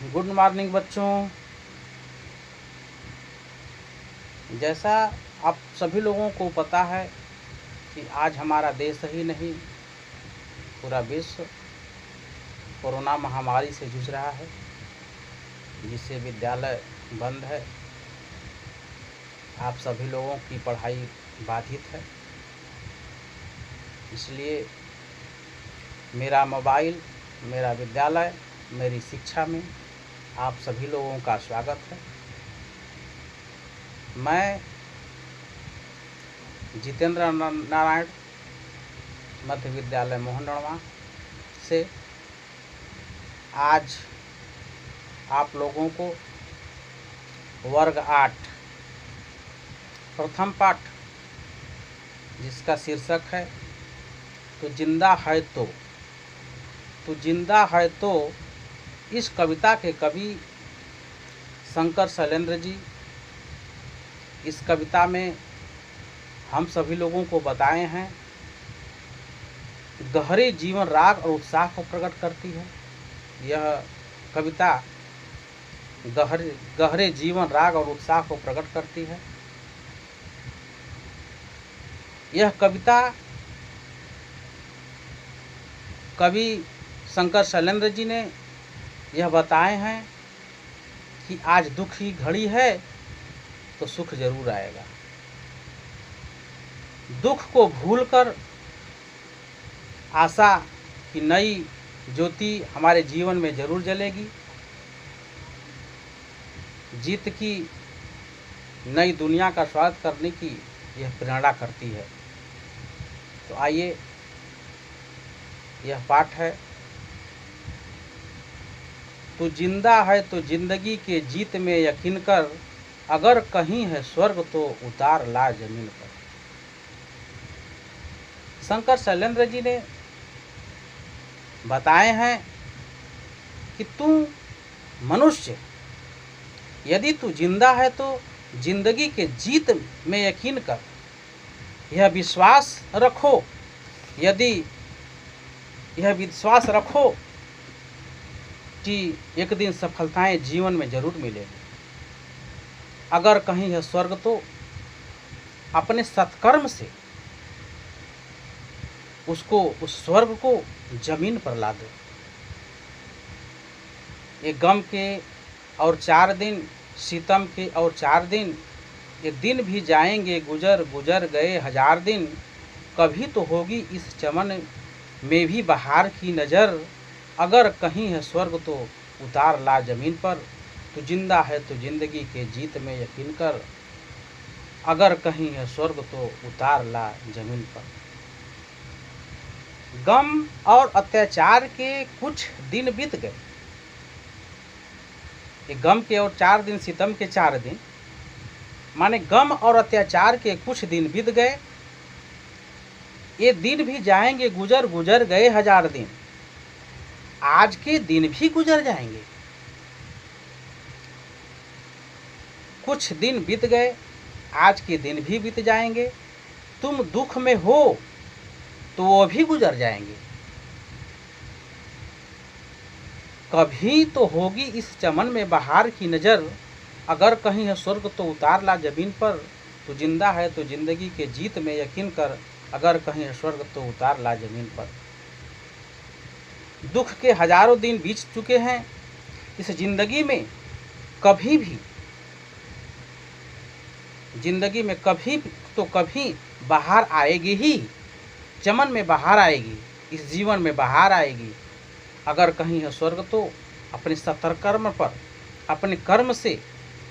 Good morning बच्चों। जैसा आप सभी लोगों को पता है कि आज हमारा देश ही नहीं पूरा विश्व कोरोना महामारी से जूझ रहा है, जिससे विद्यालय बंद है। आप सभी लोगों की पढ़ाई बाधित है। इसलिए मेरा मोबाइल, मेरा विद्यालय, मेरी शिक्षा में आप सभी लोगों का स्वागत है। मैं जितेंद्र नारायण मध्य विद्यालय मोहनडणवा से आज आप लोगों को वर्ग 8 प्रथम पाठ, जिसका शीर्षक है तू जिंदा है तू जिंदा है तो, इस कविता के कवि शंकर शैलेंद्र जी इस कविता में हम सभी लोगों को बताए हैं गहरे जीवन राग और उत्साह को प्रकट करती है। यह कविता गहरे जीवन राग और उत्साह को प्रकट करती है। यह कविता कवि शंकर शैलेंद्र जी ने यह बताए हैं कि आज दुख की घड़ी है तो सुख जरूर आएगा। दुख को भूलकर आशा की नई ज्योति हमारे जीवन में जरूर जलेगी। जीत की नई दुनिया का स्वागत करने की यह प्रेरणा करती है। तो आइए, यह पाठ है तू जिंदा है तो जिंदगी के जीत में यकीन कर, अगर कहीं है स्वर्ग तो उतार ला जमीन पर। शंकर शैलेंद्र जी ने बताए हैं कि तू मनुष्य, यदि तू जिंदा है तो जिंदगी के जीत में यकीन कर। यह विश्वास रखो, यदि यह विश्वास रखो कि एक दिन सफलताएं जीवन में जरूर मिलेगी। अगर कहीं है स्वर्ग तो अपने सत्कर्म से उस स्वर्ग को जमीन पर ला दो। ये गम के और 4 दिन, सितम के और 4 दिन, ये दिन भी जाएंगे गुजर गुजर गए 1000 दिन। कभी तो होगी इस चमन में भी बहार की नज़र, अगर कहीं है स्वर्ग तो उतार ला जमीन पर। तू जिंदा है तो जिंदगी के जीत में यकीन कर, अगर कहीं है स्वर्ग तो उतार ला जमीन पर। गम और अत्याचार के कुछ दिन बीत गए। ये गम के और 4 दिन, सितम के 4 दिन, माने गम और अत्याचार के कुछ दिन बीत गए। ये दिन भी जाएंगे गुजर गुजर गए 1000 दिन। आज के दिन भी गुजर जाएंगे। कुछ दिन बीत गए, आज के दिन भी बीत जाएंगे। तुम दुख में हो तो वो भी गुजर जाएंगे। कभी तो होगी इस चमन में बहार की नज़र, अगर कहीं है स्वर्ग तो उतार ला जमीन पर। तू जिंदा है तो जिंदगी के जीत में यकीन कर, अगर कहीं है स्वर्ग तो उतार ला जमीन पर। दुख के हजारों दिन बीत चुके हैं। इस जिंदगी में कभी भी, जिंदगी में कभी तो कभी बाहर आएगी ही। चमन में बाहर आएगी, इस जीवन में बाहर आएगी। अगर कहीं है स्वर्ग तो अपने सत्कर्म पर, अपने कर्म से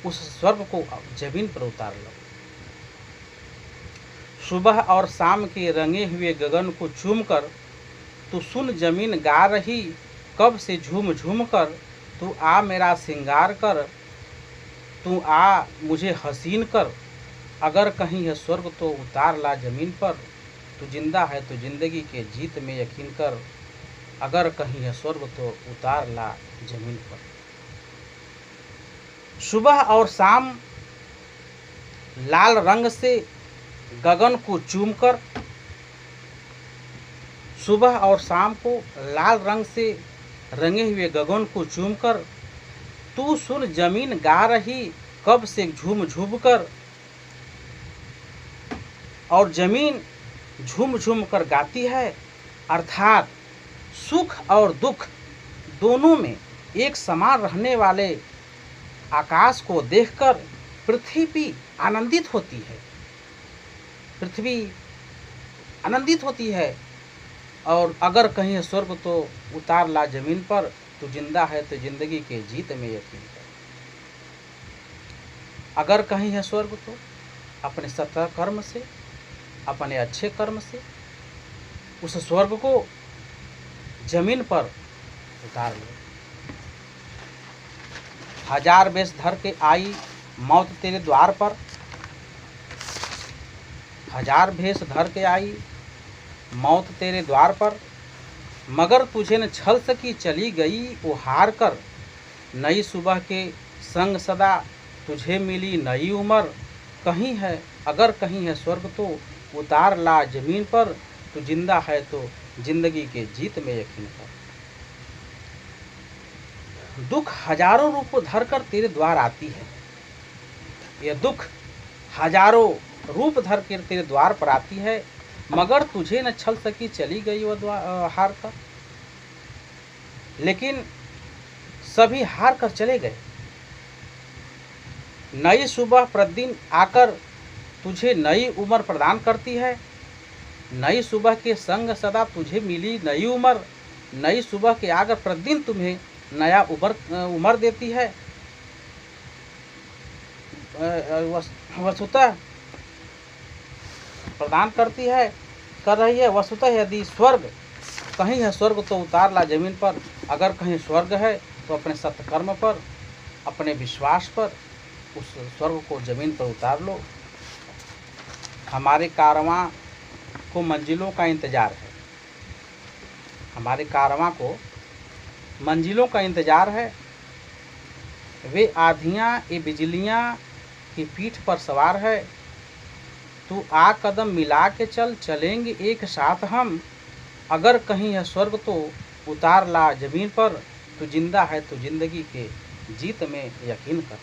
उस स्वर्ग को जमीन पर उतार लो। सुबह और शाम के रंगे हुए गगन को चूम कर, तू सुन जमीन गा रही कब से झूम झूम कर। तू आ मेरा श्रृंगार कर, तू आ मुझे हसीन कर, अगर कहीं है स्वर्ग तो उतार ला जमीन पर। तू जिंदा है तो जिंदगी के जीत में यकीन कर, अगर कहीं है स्वर्ग तो उतार ला जमीन पर। सुबह और शाम लाल रंग से गगन को चूमकर, सुबह और शाम को लाल रंग से रंगे हुए गगन को चूमकर तू सुन जमीन गा रही कब से झूम झूम कर, और जमीन झूम झूम कर गाती है। अर्थात सुख और दुख दोनों में एक समान रहने वाले आकाश को देखकर पृथ्वी आनंदित होती है। पृथ्वी आनंदित होती है। और अगर कहीं है स्वर्ग तो उतार ला जमीन पर, तू जिंदा है तो जिंदगी के जीत में यकीन कर। अगर कहीं है स्वर्ग तो अपने सत्य कर्म से, अपने अच्छे कर्म से उस स्वर्ग को जमीन पर उतार लो। हजार बेस धर के आई मौत तेरे द्वार पर, हजार भेष धर के आई मौत तेरे द्वार पर, मगर तुझे न छल सकी चली गई वो हार कर। नई सुबह के संग सदा तुझे मिली नई उम्र। कहीं है अगर कहीं है स्वर्ग तो उतार ला जमीन पर, तू जिंदा है तो जिंदगी के जीत में यकीन कर। दुख हजारों रूप धर कर तेरे द्वार आती है। यह दुख हजारों रूप धर कर तेरे द्वार पर आती है, मगर तुझे न छल सकी चली गई वह हार कर। लेकिन सभी हार कर चले गए। नई सुबह प्रतिदिन आकर तुझे नई उम्र प्रदान करती है। नई सुबह के संग सदा तुझे मिली नई उम्र। नई सुबह के आकर प्रतिदिन तुम्हें नया उम्र देती है। वस्तुतः प्रदान करती है, कर रही है। वस्तुतः यदि स्वर्ग कहीं है स्वर्ग तो उतार ला जमीन पर। अगर कहीं स्वर्ग है तो अपने सत्कर्म पर, अपने विश्वास पर उस स्वर्ग को जमीन पर उतार लो। हमारे कारवां को मंजिलों का इंतज़ार है। हमारे कारवां को मंजिलों का इंतज़ार है। वे आधियाँ ये बिजलियाँ की पीठ पर सवार है। तू आ कदम मिला के चल, चलेंगे एक साथ हम। अगर कहीं है स्वर्ग तो उतार ला जमीन पर, तू जिंदा है तो जिंदगी के जीत में यकीन कर।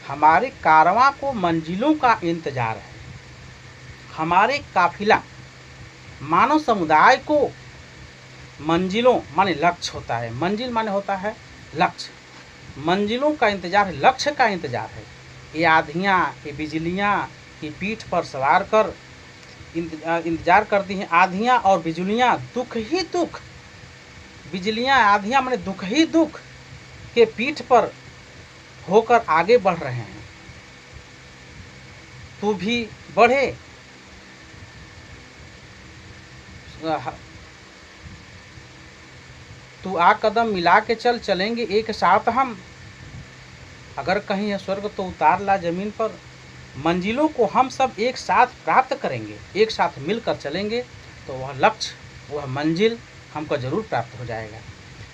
हमारे कारवां को मंजिलों का इंतज़ार है। हमारे काफिला मानव समुदाय को मंजिलों माने लक्ष्य होता है। मंजिल माने होता है लक्ष्य। मंजिलों का इंतज़ार है, लक्ष्य का इंतज़ार है। ये आधियाँ ये बिजलियाँ की पीठ पर सवार कर इंतज़ार करती हैं। आधियाँ और बिजलियाँ दुख ही दुख, बिजलियाँ आधियाँ माने दुख ही दुख के पीठ पर होकर आगे बढ़ रहे हैं। तू भी बढ़े, तू आ कदम मिला के चल, चलेंगे एक साथ हम। अगर कहीं है स्वर्ग तो उतार ला जमीन पर। मंजिलों को हम सब एक साथ प्राप्त करेंगे, एक साथ मिलकर चलेंगे तो वह लक्ष्य, वह मंजिल हमको जरूर प्राप्त हो जाएगा।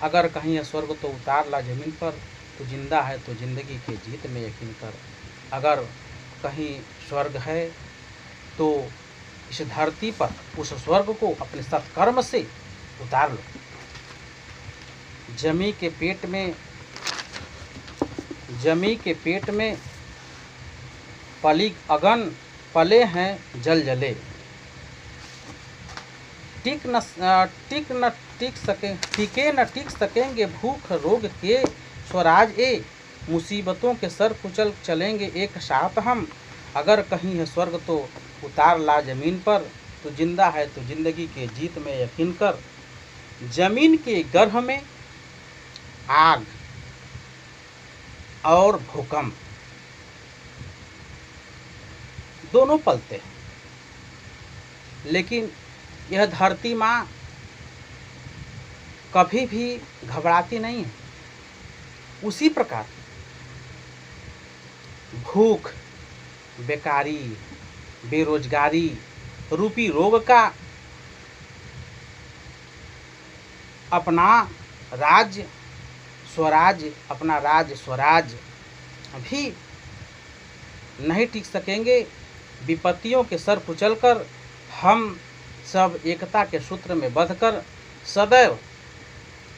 अगर कहीं है स्वर्ग तो उतार ला जमीन पर, तो जिंदा है तो जिंदगी के जीत में यकीन कर। अगर कहीं स्वर्ग है तो इस धरती पर उस स्वर्ग को अपने सत्कर्म से उतार लो। जमी के पेट में पली अगन, पले हैं जल जले। टिके न टिक सकेंगे भूख रोग के स्वराज ए। मुसीबतों के सर कुचल चलेंगे एक साथ हम। अगर कहीं है स्वर्ग तो उतार ला जमीन पर, तो जिंदा है तो जिंदगी के जीत में यकीन कर। जमीन के गर्भ में आग और भूकंप दोनों पलते हैं, लेकिन यह धरती माँ कभी भी घबराती नहीं है। उसी प्रकार भूख, बेकारी, बेरोजगारी रूपी रोग का अपना राज्य स्वराज्य, अपना राज्य स्वराज्य भी नहीं टिक सकेंगे। विपत्तियों के सर कुचलकर हम सब एकता के सूत्र में बंधकर सदैव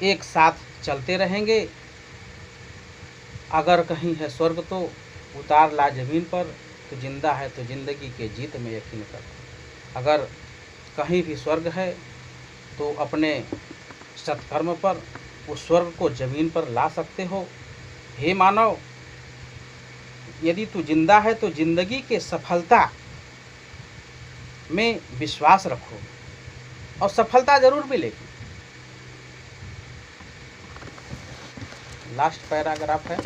एक साथ चलते रहेंगे। अगर कहीं है स्वर्ग तो उतार ला जमीन पर, तो जिंदा है तो जिंदगी के जीत में यकीन कर। अगर कहीं भी स्वर्ग है तो अपने सत्कर्म पर उस स्वर्ग को जमीन पर ला सकते हो। हे मानव, यदि तू जिंदा है तो जिंदगी के सफलता में विश्वास रखो और सफलता जरूर मिलेगी। लास्ट पैराग्राफ है,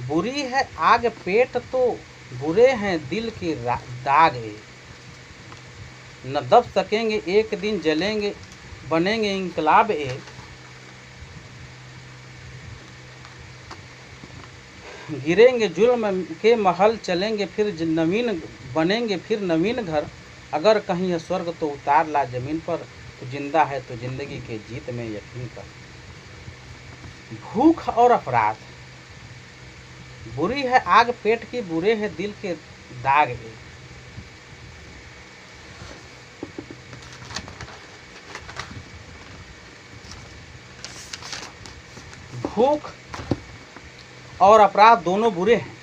बुरी है आग पेट तो बुरे हैं दिल के दाग है, न दब सकेंगे एक दिन जलेंगे बनेंगे इंकलाब ए, गिरेंगे जुल्म के महल चलेंगे फिर नवीन बनेंगे फिर नवीन घर। अगर कहीं है स्वर्ग तो उतार ला जमीन पर, तो जिंदा है तो जिंदगी के जीत में यकीन कर। भूख और अपराध, बुरी है आग पेट की बुरे हैं दिल के दाग है, भूख और अपराध दोनों बुरे हैं।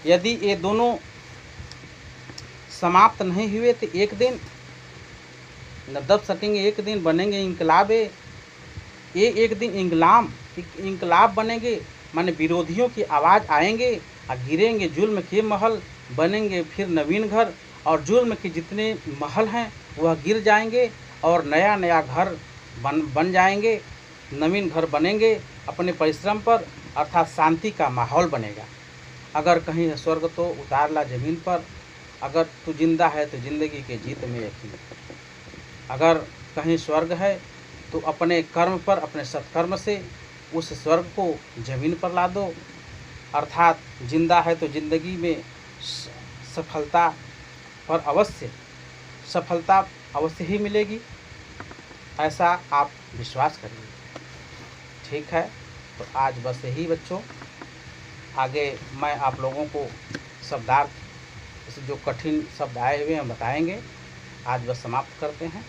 यदि ये दोनों समाप्त नहीं हुए तो एक दिन न दब सकेंगे, एक दिन बनेंगे इंकलाब। ये एक दिन इंकलाब बनेंगे, माने विरोधियों की आवाज़ आएंगे और गिरेंगे जुल्म के महल, बनेंगे फिर नवीन घर। और जुल्म के जितने महल हैं वह गिर जाएंगे और नया नया घर बन जाएंगे, नवीन घर बनेंगे अपने परिश्रम पर, अर्थात शांति का माहौल बनेगा। अगर कहीं है स्वर्ग तो उतार ला जमीन पर, अगर तू जिंदा है तो जिंदगी के जीत में यकीन। अगर कहीं स्वर्ग है तो अपने कर्म पर, अपने सत्कर्म से उस स्वर्ग को जमीन पर ला दो, अर्थात जिंदा है तो जिंदगी में सफलता अवश्य ही मिलेगी, ऐसा आप विश्वास करिए। ठीक है, तो आज बस यही बच्चों, आगे मैं आप लोगों को शब्दार्थ जो कठिन शब्द आए हुए हैं बताएंगे। आज बस समाप्त करते हैं।